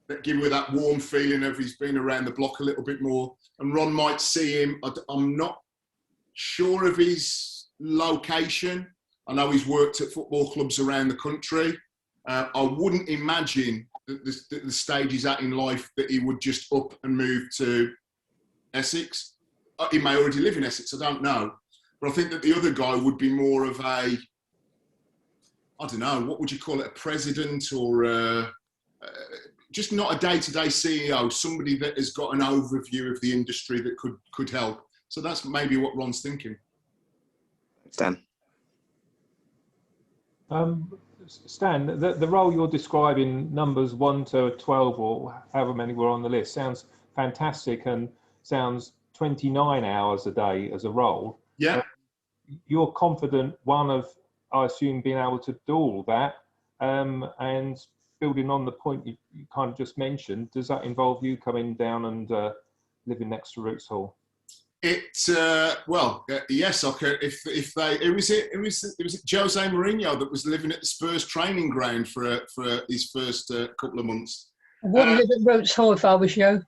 that give me that warm feeling of he's been around the block a little bit more. And Ron might see him. I'm not sure of his location. I know he's worked at football clubs around the country. I wouldn't imagine that the stage he's at in life that he would just up and move to Essex. He may already live in Essex, I don't know. But I think that the other guy would be more of I don't know, what would you call it, a president or just not a day-to-day CEO, somebody that has got an overview of the industry that could help. So that's maybe what Ron's thinking. Stan. Stan, the role you're describing, numbers 1 to 12 or however many were on the list, sounds fantastic and sounds 29 hours a day as a role. Yeah. You're confident, one of, I assume, being able to do all that, and building on the point you kind of just mentioned, does that involve you coming down and living next to Roots Hall? Yes. I could. If they, it was Jose Mourinho that was living at the Spurs training ground for his first couple of months. I wouldn't live at Roots Hall if I was you.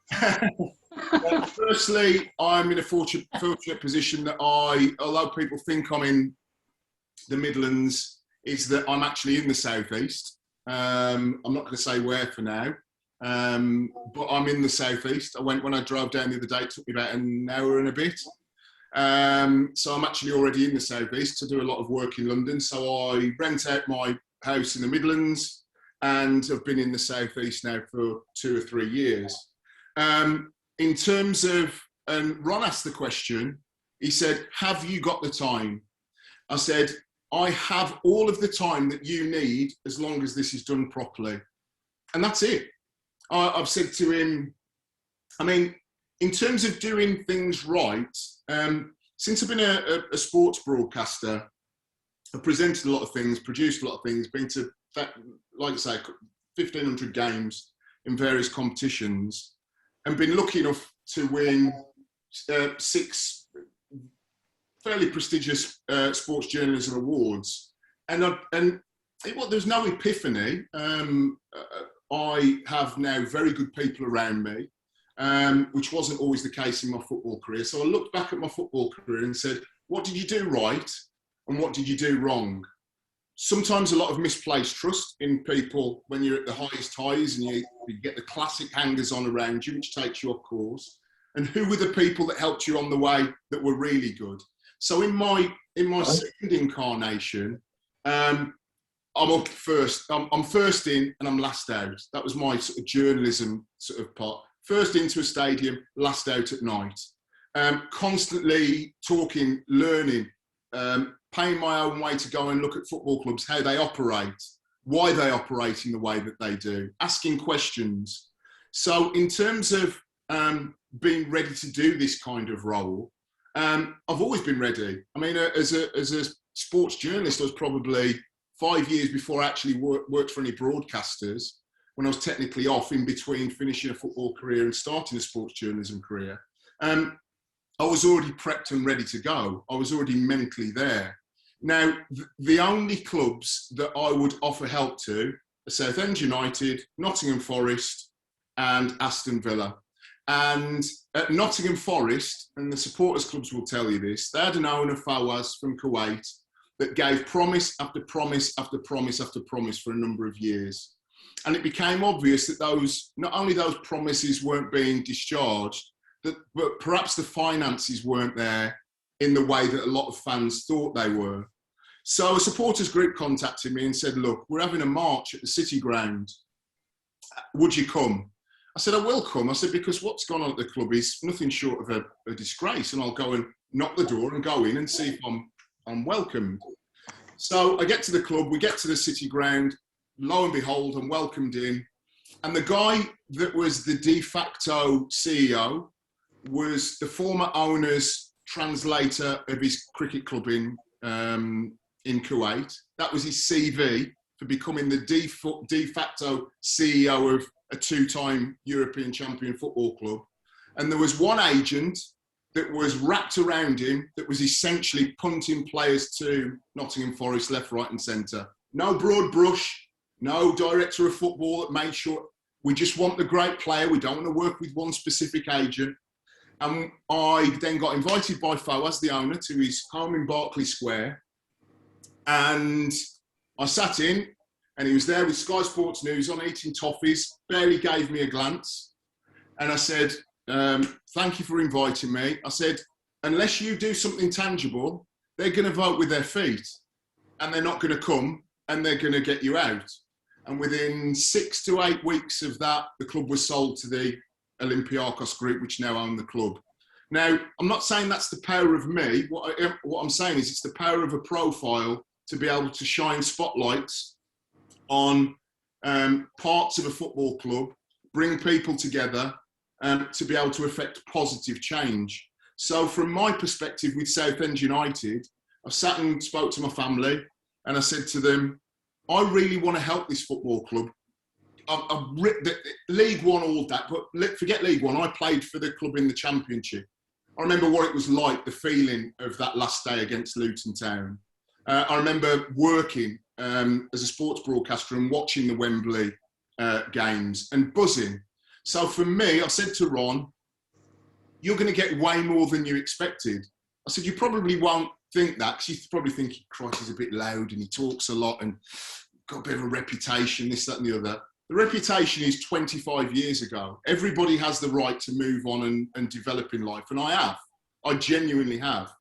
Firstly, I'm in a fortunate position that although people think I'm in the Midlands, is that I'm actually in the southeast. I'm not going to say where for now, but I'm in the southeast. When I drove down the other day, it took me about an hour and a bit. So I'm actually already in the southeast to do a lot of work in London. So I rent out my house in the Midlands and have been in the southeast now for 2 or 3 years. In terms of, and Ron asked the question, he said, have you got the time? I said, I have all of the time that you need as long as this is done properly. And that's it. I've said to him, I mean, in terms of doing things right, since I've been a sports broadcaster, I've presented a lot of things, produced a lot of things, been to, like I say, 1,500 games in various competitions, and been lucky enough to win 6 fairly prestigious sports journalism awards. And there's no epiphany. I have now very good people around me, which wasn't always the case in my football career. So I looked back at my football career and said, what did you do right and what did you do wrong? Sometimes a lot of misplaced trust in people when you're at the highest highs and you get the classic hangers-on around you, which takes you off course. And who were the people that helped you on the way that were really good? So in my second incarnation, I'm up first. I'm first in and I'm last out. That was my sort of journalism sort of part. First into a stadium, last out at night. Constantly talking, learning, paying my own way to go and look at football clubs, how they operate, why they operate in the way that they do, asking questions. So in terms of being ready to do this kind of role, I've always been ready. I mean, as a sports journalist, I was probably 5 years before I actually worked for any broadcasters, when I was technically off in between finishing a football career and starting a sports journalism career. I was already prepped and ready to go. I was already mentally there. Now, the only clubs that I would offer help to are Southend United, Nottingham Forest, and Aston Villa. And at Nottingham Forest, and the supporters clubs will tell you this, they had an owner, Fawaz, from Kuwait, that gave promise after promise after promise after promise for a number of years. And it became obvious that not only those promises weren't being discharged, but perhaps the finances weren't there in the way that a lot of fans thought they were. So a supporters group contacted me and said, look, we're having a march at the City Ground. Would you come? I said, I will come. I said, because what's gone on at the club is nothing short of a disgrace, and I'll go and knock the door and go in and see if I'm welcomed. So I get to the club, we get to the City Ground, lo and behold, I'm welcomed in. And the guy that was the de facto CEO was the former owner's translator of his cricket club in Kuwait. That was his CV for becoming the de facto CEO of a 2-time European champion football club. And there was one agent that was wrapped around him that was essentially punting players to Nottingham Forest left, right and centre. No broad brush, no director of football that made sure. We just want the great player. We don't want to work with one specific agent. And I then got invited by Fawaz, the owner, to his home in Berkeley Square. And I sat in, and he was there with Sky Sports News on, eating toffees, barely gave me a glance. And I said, thank you for inviting me. I said, unless you do something tangible, they're going to vote with their feet. And they're not going to come, and they're going to get you out. And within 6 to 8 weeks of that, the club was sold to the Olympiacos group, which now own the club. Now, I'm not saying that's the power of me. What I'm saying is it's the power of a profile to be able to shine spotlights on parts of a football club, bring people together to be able to affect positive change. So from my perspective with Southend United, I sat and spoke to my family and I said to them, I really want to help this football club. League One, all that, but forget League One. I played for the club in the Championship. I remember what it was like, the feeling of that last day against Luton Town. I remember working as a sports broadcaster and watching the Wembley games and buzzing. So for me, I said to Ron, you're going to get way more than you expected. I said, you probably won't think that, because you probably think, Christ, he's a bit loud and he talks a lot and got a bit of a reputation, this, that and the other. The reputation is 25 years ago. Everybody has the right to move on and develop in life. And I have. I genuinely have.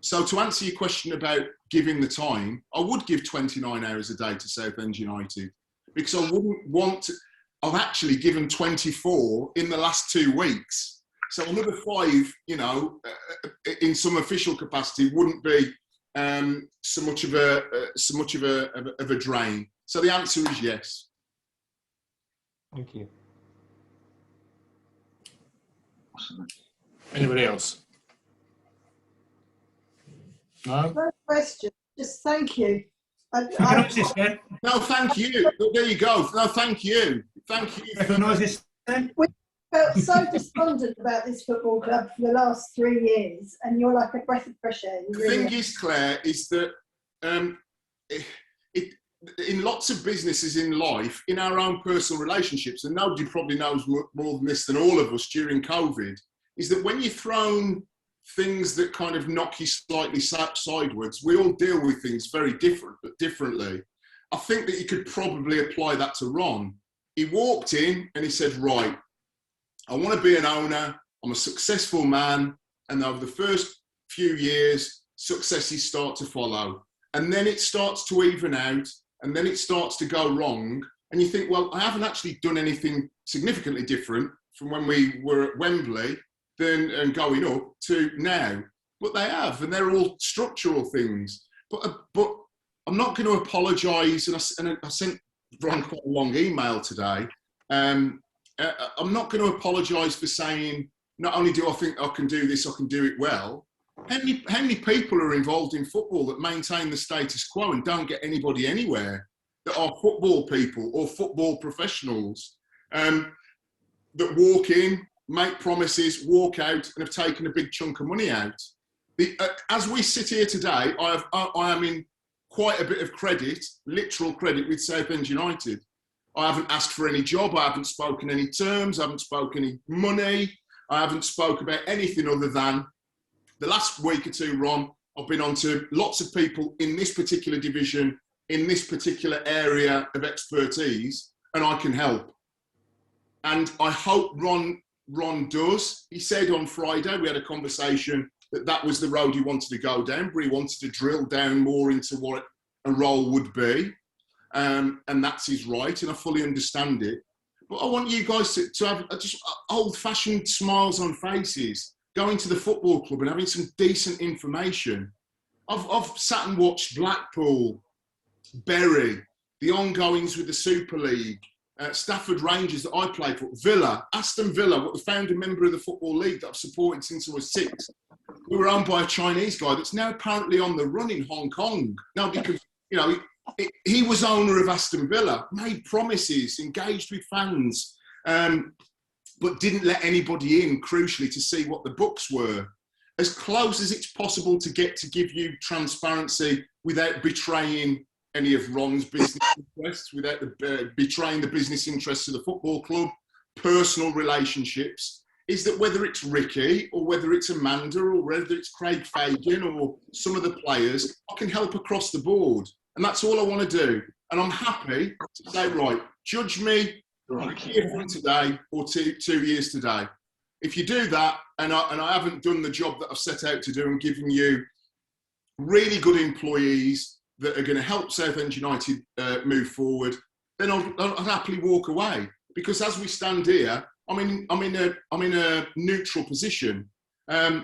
So to answer your question about giving the time, I would give 29 hours a day to Southend United, because I wouldn't want to. I've actually given 24 in the last 2 weeks. So another 5, you know, in some official capacity wouldn't be so much of a drain. So the answer is yes. Thank you. Anybody else? No? No question. Just thank you. Recognise this, Dan. No, thank you. There you go. No, thank you. Thank you. Recognise this, Dan. We felt so despondent about this football club for the last 3 years, and you're like a breath of fresh air. You The really thing is, Claire, is that in lots of businesses in life, in our own personal relationships, and nobody probably knows more than this than all of us during COVID, is that when you're thrown things that kind of knock you slightly sideways, we all deal with things very differently. I think that you could probably apply that to Ron. He walked in and he said, right, I want to be an owner. I'm a successful man. And over the first few years, successes start to follow. And then it starts to even out, and then it starts to go wrong. And you think, well, I haven't actually done anything significantly different from when we were at Wembley and going up to now. But they have, and they're all structural things. But I'm not going to apologise, and I sent Ron quite a long email today. I'm not going to apologise for saying, not only do I think I can do this, I can do it well. How many people are involved in football that maintain the status quo and don't get anybody anywhere, that are football people or football professionals that walk in, make promises, walk out and have taken a big chunk of money out? As we sit here today, I am in quite a bit of credit, literal credit, with Southend United. I haven't asked for any job, I haven't spoken any terms, I haven't spoken any money, I haven't spoke about anything other than the last week or two, Ron, I've been on to lots of people in this particular division, in this particular area of expertise, and I can help. And I hope Ron does. He said on Friday, we had a conversation, that was the road he wanted to go down, but he wanted to drill down more into what a role would be. And that's his right, and I fully understand it. But I want you guys to have just old-fashioned smiles on faces, going to the football club and having some decent information. I've sat and watched Blackpool, Bury, the ongoings with the Super League, Stafford Rangers that I played for, Villa, Aston Villa, what the founding member of the Football League that I've supported since I was 6. We were owned by a Chinese guy that's now apparently on the run in Hong Kong. Now, because, you know, he was owner of Aston Villa, made promises, engaged with fans, but didn't let anybody in, crucially, to see what the books were. As close as it's possible to get to give you transparency without betraying any of Ron's business interests, without betraying the business interests of the football club, personal relationships, is that whether it's Ricky or whether it's Amanda or whether it's Craig Fagan or some of the players, I can help across the board. And that's all I want to do. And I'm happy to say, right, judge me a year from today or two years today. If you do that, and I haven't done the job that I've set out to do and given you really good employees that are going to help Southend United move forward, then I'll happily walk away. Because as we stand here, I'm in a neutral position. I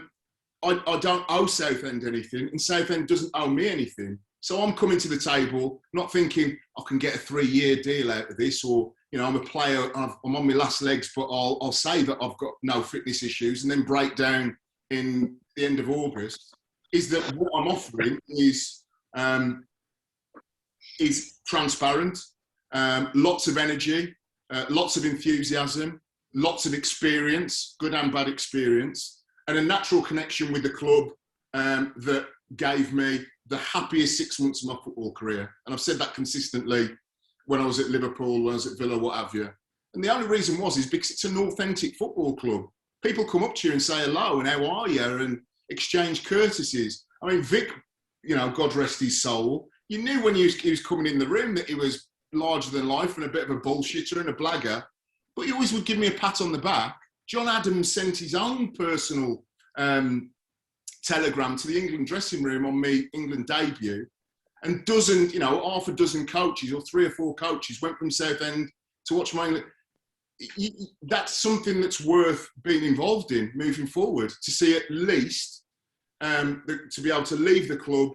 don't owe Southend anything, and Southend doesn't owe me anything. So I'm coming to the table, not thinking I can get a 3-year deal out of this, or, you know, I'm a player, I'm on my last legs, but I'll say that I've got no fitness issues and then break down in the end of August. Is that what I'm offering is transparent, lots of energy, lots of enthusiasm, lots of experience, good and bad experience, and a natural connection with the club that gave me the happiest 6 months of my football career. And I've said that consistently when I was at Liverpool, when I was at Villa, what have you. And the only reason is because it's an authentic football club. People come up to you and say hello and how are you, and exchange courtesies. I mean, Vic, you know, God rest his soul, you knew when he was coming in the room that he was larger than life and a bit of a bullshitter and a blagger, but he always would give me a pat on the back. John Adams sent his own personal telegram to the England dressing room on my England debut, and half a dozen coaches or 3 or 4 coaches went from Southend to watch my England. That's something that's worth being involved in moving forward, to see at least to be able to leave the club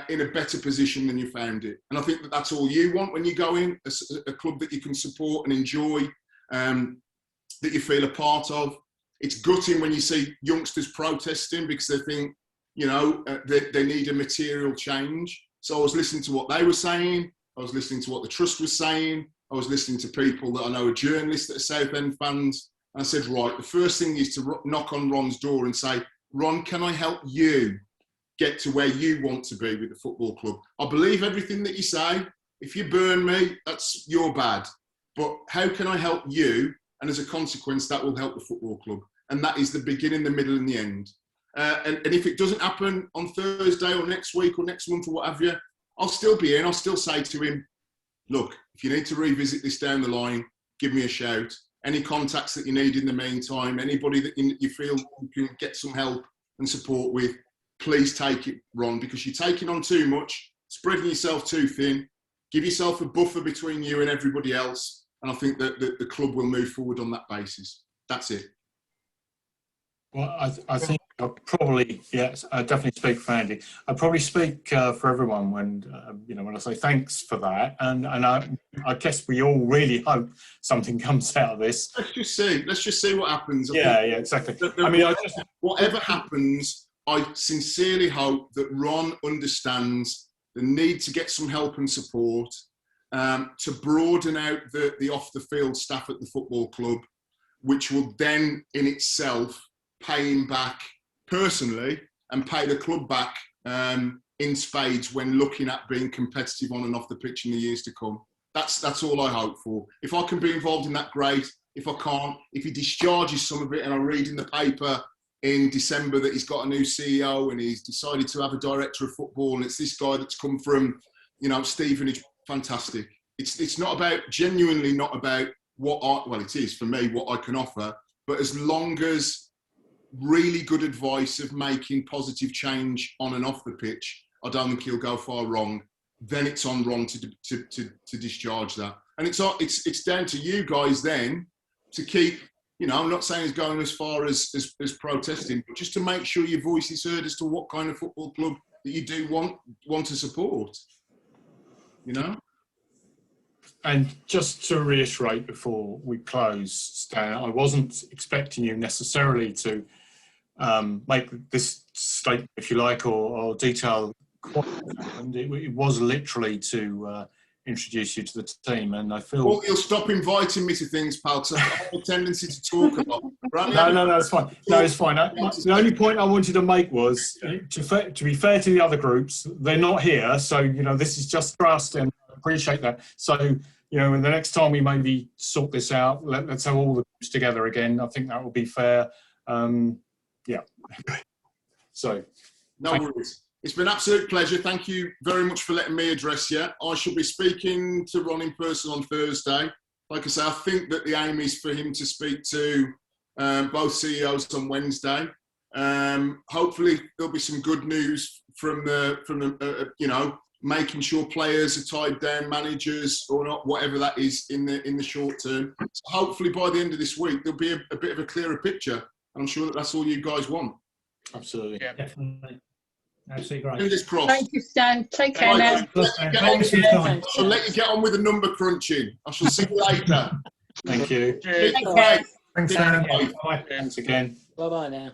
in a better position than you found it. And I think that that's all you want when you go in, a club that you can support and enjoy, that you feel a part of. It's gutting when you see youngsters protesting because they think, you know, they need a material change. So I was listening to what they were saying. I was listening to what the trust was saying. I was listening to people that I know are journalists that are Southend fans. And I said, right, the first thing is to knock on Ron's door and say, Ron, can I help you get to where you want to be with the football club? I believe everything that you say. If you burn me, that's your bad. But how can I help you? And as a consequence, that will help the football club. And that is the beginning, the middle and the end. And if it doesn't happen on Thursday or next week or next month or what have you, I'll still be in. I'll still say to him, look, if you need to revisit this down the line, give me a shout. Any contacts that you need in the meantime, anybody that you feel you can get some help and support with, please take it, Ron, because you're taking on too much, spreading yourself too thin. Give yourself a buffer between you and everybody else. And I think that the club will move forward on that basis. That's it. Well, I think I'll probably, yes, I definitely speak for Andy. I probably speak for everyone when, when I say thanks for that. And I guess we all really hope something comes out of this. Let's just see what happens. Yeah, exactly. Whatever happens, I sincerely hope that Ron understands the need to get some help and support, to broaden out the off-the-field staff at the football club, which will then in itself pay him back personally and pay the club back in spades when looking at being competitive on and off the pitch in the years to come. That's all I hope for. If I can be involved in that, great. If I can't, if he discharges some of it, and I read in the paper in December that he's got a new CEO and he's decided to have a director of football, and it's this guy that's come from, Stevenage, fantastic. It's not about, genuinely not about it is for me, what I can offer, but as long as really good advice of making positive change on and off the pitch, I don't think he'll go far wrong. Then it's on Ron to discharge that. And it's down to you guys then to keep, I'm not saying it's going as far as protesting, but just to make sure your voice is heard as to what kind of football club that you do want to support, And just to reiterate before we close, Stan, I wasn't expecting you necessarily to make this statement, if you like, or detail what happened. It was literally to introduce you to the team, and I feel... Well, you'll stop inviting me to things, pal, because I have a tendency to talk a lot. No, it's fine. No, it's fine. The only point I wanted to make was, to be fair to the other groups, they're not here, so, this is just for us, and I appreciate that. So, and the next time we maybe sort this out, let's have all the groups together again. I think that will be fair. Yeah. So. No worries. It's been an absolute pleasure. Thank you very much for letting me address you. I shall be speaking to Ron in person on Thursday. Like I say, I think that the aim is for him to speak to both CEOs on Wednesday. Hopefully there'll be some good news from making sure players are tied down, managers or not, whatever that is in the short term. So hopefully by the end of this week, there'll be a bit of a clearer picture. And I'm sure that's all you guys want. Absolutely. Yeah, definitely. Absolutely great. Fingers crossed. Thank you, Stan. Take care Right, now. Thanks for your time. I shall let you get on with the number crunching. I shall see you later. Thank you. Cheers. Take care. Thanks, Dan. Bye. Thanks again. Bye bye now.